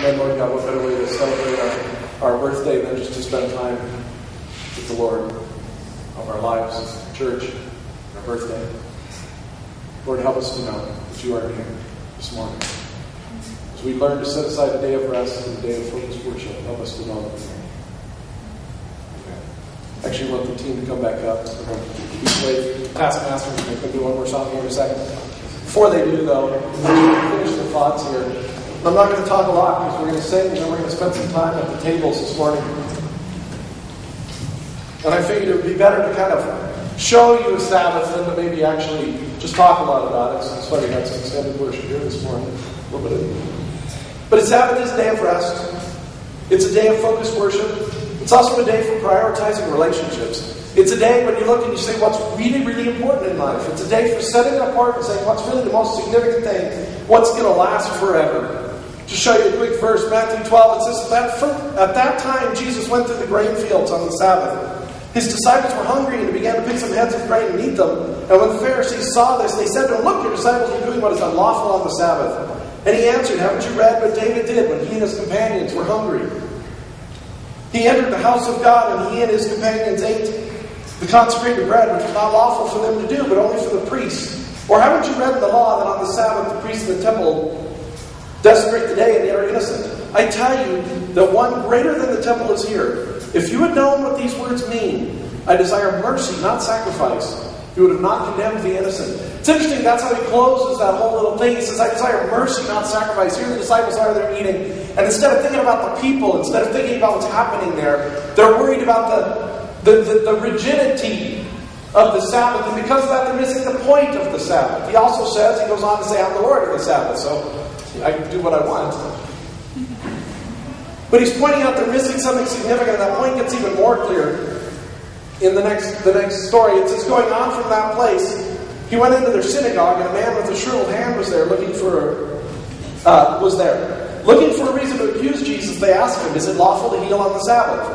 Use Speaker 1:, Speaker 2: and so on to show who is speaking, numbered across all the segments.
Speaker 1: And Lord God, what better way to celebrate our birthday than just to spend time with the Lord of our lives as a church, our birthday. Lord, help us to know that you are here this morning. As we learn to set aside a day of rest and a day of focused worship, help us to know that we can. Actually, I want the team to come back up. We're going to be played Taskmaster. We're going to do one more song here in a second. Before they do, though, I'm going to finish the thoughts here. I'm not going to talk a lot because we're going to sing and then we're going to spend some time at the tables this morning. And I figured it would be better to kind of show you a Sabbath than to maybe actually just talk a lot about it. So that's why we had some extended worship here this morning. A little bit of it. But a Sabbath is a day of rest. It's a day of focused worship. It's also a day for prioritizing relationships. It's a day when you look and you say what's really, really important in life. It's a day for setting it apart and saying what's really the most significant thing, what's going to last forever. To show you a quick verse, Matthew 12, it says, at that time Jesus went through the grain fields on the Sabbath. His disciples were hungry and he began to pick some heads of grain and eat them. And when the Pharisees saw this, they said to him, "Look, your disciples are doing what is unlawful on the Sabbath." And he answered, "Haven't you read what David did when he and his companions were hungry? He entered the house of God and he and his companions ate the consecrated bread, which was not lawful for them to do, but only for the priests. Or haven't you read in the law that on the Sabbath the priests in the temple desecrate the day and yet are innocent? I tell you that one greater than the temple is here. If you had known what these words mean, I desire mercy, not sacrifice, you would have not condemned the innocent." It's interesting, that's how he closes that whole little thing. He says, I desire mercy, not sacrifice. Here the disciples are, they're eating. And instead of thinking about the people, instead of thinking about what's happening there, they're worried about the rigidity of the Sabbath. And because of that, they're missing the point of the Sabbath. He also says, he goes on to say, I'm the Lord of the Sabbath. So I can do what I want. But he's pointing out they're missing something significant, and that point gets even more clear in the next story. It says, going on from that place, he went into their synagogue, and a man with a shriveled hand was there, looking for a reason to accuse Jesus. They asked him, "Is it lawful to heal on the Sabbath?"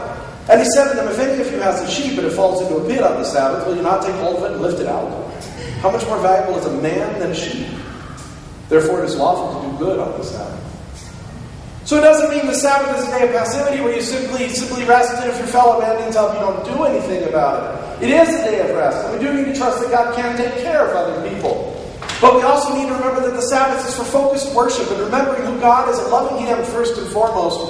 Speaker 1: And he said to them, "If any of you has a sheep and it falls into a pit on the Sabbath, will you not take hold of it and lift it out? How much more valuable is a man than a sheep? Therefore it is lawful to do good on the Sabbath." So it doesn't mean the Sabbath is a day of passivity where you simply rest, and if your fellow man needs help, you don't do anything about it. It is a day of rest, and we do need to trust that God can take care of other people. But we also need to remember that the Sabbath is for focused worship and remembering who God is and loving Him first and foremost.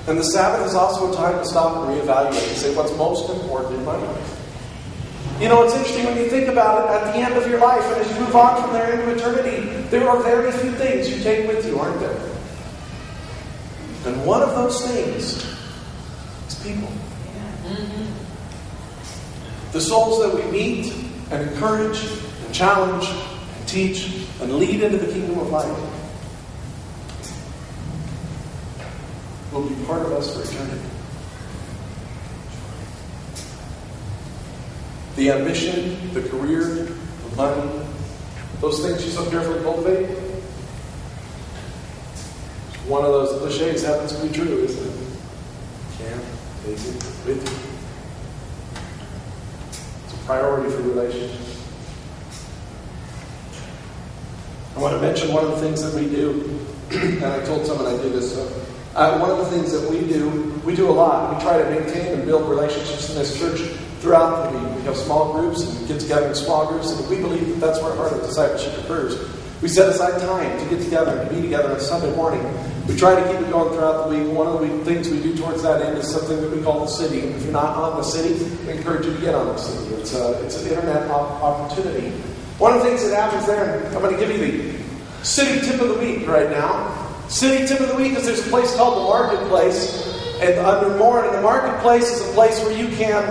Speaker 1: And the Sabbath is also a time to stop and reevaluate and say, what's most important in my life? You know, it's interesting when you think about it at the end of your life, and as you move on from there into eternity, there are very few things you take with you, aren't there? And one of those things is people. The souls that we meet and encourage and challenge and teach and lead into the kingdom of light will be part of us for eternity. The ambition, the career, the money, those things you so carefully cultivate, one of those cliches happens to be true, isn't it? Can't take it with you. It's a priority for relationships. I want to mention one of the things that we do, and I told someone I did this. One of the things that we do a lot. We try to maintain and build relationships in this church throughout the week. We have small groups, and we get together in small groups, and we believe that that's where heart of discipleship occurs. We set aside time to get together and be together on Sunday morning. We try to keep it going throughout the week. One of the things we do towards that end is something that we call the city. And if you're not on the city, we encourage you to get on the city. It's an internet opportunity. One of the things that happens there, I'm going to give you the city tip of the week right now. City tip of the week is there's a place called the Marketplace. And under more, and the Marketplace is a place where you can,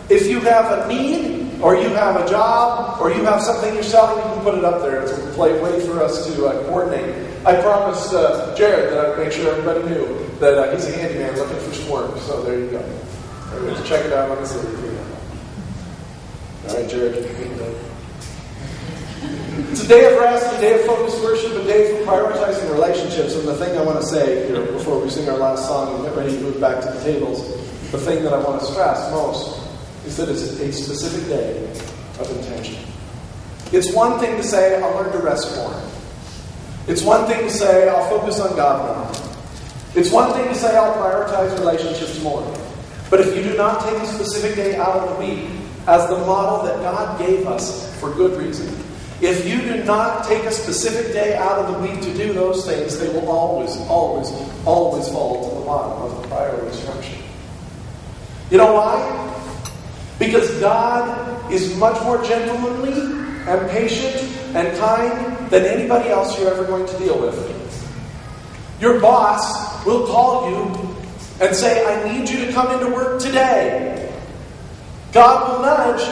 Speaker 1: if you have a need, or you have a job, or you have something you're selling, you can put it up there. It's a way for us to coordinate. I promised Jared that I would make sure everybody knew that he's a handyman looking for some work. So there you go. Everybody check it out on the city. All right, Jared. It's a day of rest, a day of focused worship, a day for prioritizing relationships. And the thing I want to say here before we sing our last song and get ready to move back to the tables, the thing that I want to stress most is that it's a specific day of intention. It's one thing to say, I'll learn to rest more. It's one thing to say, I'll focus on God more. It's one thing to say, I'll prioritize relationships more. But if you do not take a specific day out of the week as the model that God gave us for good reason, if you do not take a specific day out of the week to do those things, they will always, always, always fall to the bottom of the priority structure. You know why? Because God is much more gentlemanly and patient and kind than anybody else you're ever going to deal with. Your boss will call you and say, I need you to come into work today. God will nudge,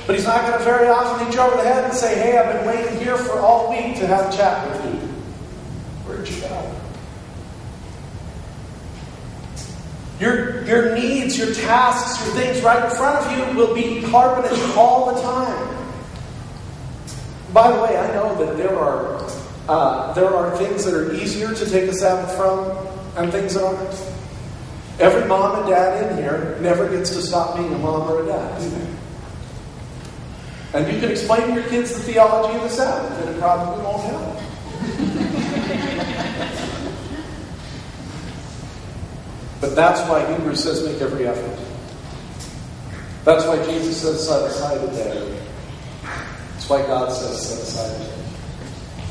Speaker 1: but He's not going to very often hit you over the head and say, hey, I've been waiting here for all week to have a chat with you. Where'd you go? Your needs, your tasks, your things right in front of you will be harping at you all the time. By the way, I know that there are things that are easier to take a Sabbath from and things that aren't. Every mom and dad in here never gets to stop being a mom or a dad, do they? And you can explain to your kids the theology of the Sabbath, and it probably won't help. But that's why Hebrews says make every effort. That's why Jesus says set aside a day. That's why God says set aside a day.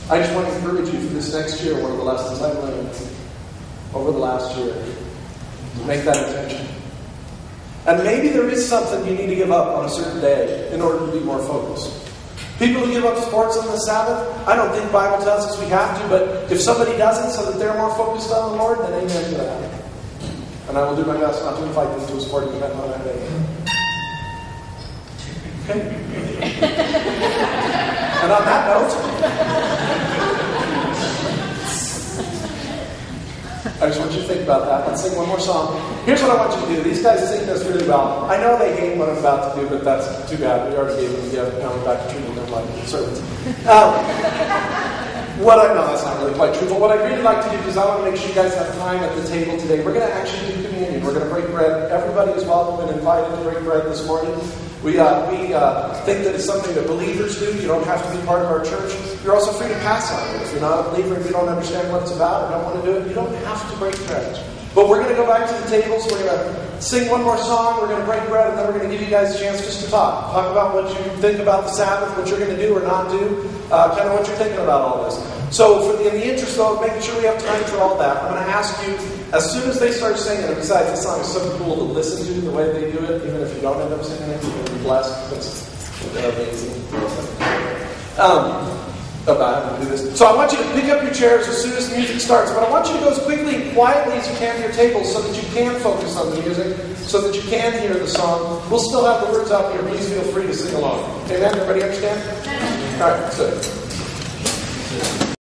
Speaker 1: I just want to encourage you for this next year, one of the lessons I've learned over the last year, to make that intention. And maybe there is something you need to give up on a certain day in order to be more focused. People who give up sports on the Sabbath, I don't think the Bible tells us we have to, but if somebody doesn't so that they're more focused on the Lord, then amen to that. And I will do my best not to invite them to a sporting event on that day. Okay? And on that note, I just want you to think about that. Let's sing one more song. Here's what I want you to do. These guys sing this really well. I know they hate what I'm about to do, but that's too bad. We already gave them the gift. Now we're back to treating them like servants. That's not really quite true, but what I'd really like to do is I want to make sure you guys have time at the table today. We're going to actually do communion. We're going to break bread. Everybody is welcome and invited to break bread this morning. We think that it's something that believers do. You don't have to be part of our church. You're also free to pass on it. If you're not a believer and you don't understand what it's about or don't want to do it, you don't have to break bread. But we're going to go back to the tables. We're going to sing one more song. We're going to break bread, and then we're going to give you guys a chance just to talk. Talk about what you think about the Sabbath, what you're going to do or not do, kind of what you're thinking about all this. So in the interest, though, of making sure we have time for all that, I'm going to ask you, as soon as they start singing, and besides, this song is so cool to listen to, the way they do it, even if you don't end up singing it, you're going to be blessed. It's amazing. About having to do this. So I want you to pick up your chairs as soon as the music starts, but I want you to go as quickly and quietly as you can to your tables so that you can focus on the music, so that you can hear the song. We'll still have the words out here. Please feel free to sing along. Amen? Everybody understand? All right, so